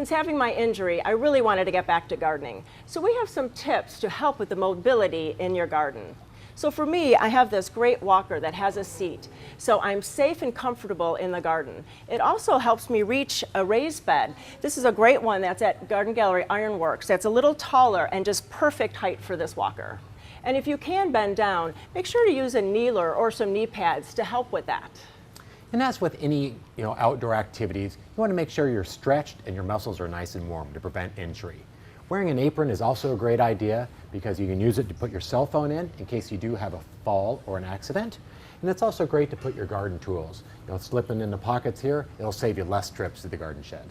Since having my injury, I really wanted to get back to gardening. So we have some tips to help with the mobility in your garden. So for me, I have this great walker that has a seat, so I'm safe and comfortable in the garden. It also helps me reach a raised bed. This is a great one that's at Garden Gallery Ironworks. That's a little taller and just perfect height for this walker. And if you can bend down, make sure to use a kneeler or some knee pads to help with that. And as with any outdoor activities, you want to make sure you're stretched and your muscles are nice and warm to prevent injury. Wearing an apron is also a great idea because you can use it to put your cell phone in case you do have a fall or an accident. And it's also great to put your garden tools. Slipping in the pockets here, it'll save you less trips to the garden shed.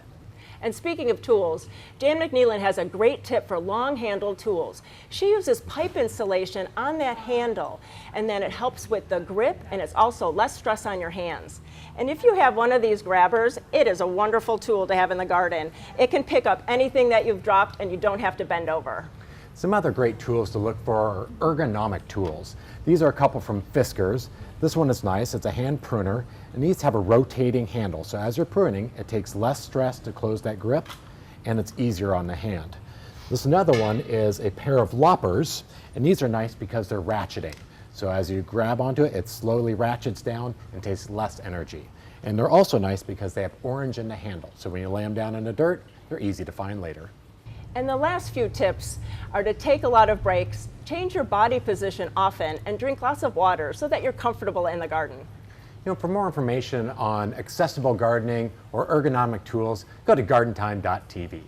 And speaking of tools, Jan McNeelan has a great tip for long-handled tools. She uses pipe insulation on that handle, and then it helps with the grip, and it's also less stress on your hands. And if you have one of these grabbers, it is a wonderful tool to have in the garden. It can pick up anything that you've dropped, and you don't have to bend over. Some other great tools to look for are ergonomic tools. These are a couple from Fiskars. This one is nice. It's a hand pruner, and these have a rotating handle. So as you're pruning, it takes less stress to close that grip, and it's easier on the hand. This another one is a pair of loppers, and these are nice because they're ratcheting. So as you grab onto it, it slowly ratchets down and takes less energy. And they're also nice because they have orange in the handle. So when you lay them down in the dirt, they're easy to find later. And the last few tips are to take a lot of breaks, change your body position often, and drink lots of water so that you're comfortable in the garden. For more information on accessible gardening or ergonomic tools, go to gardentime.tv.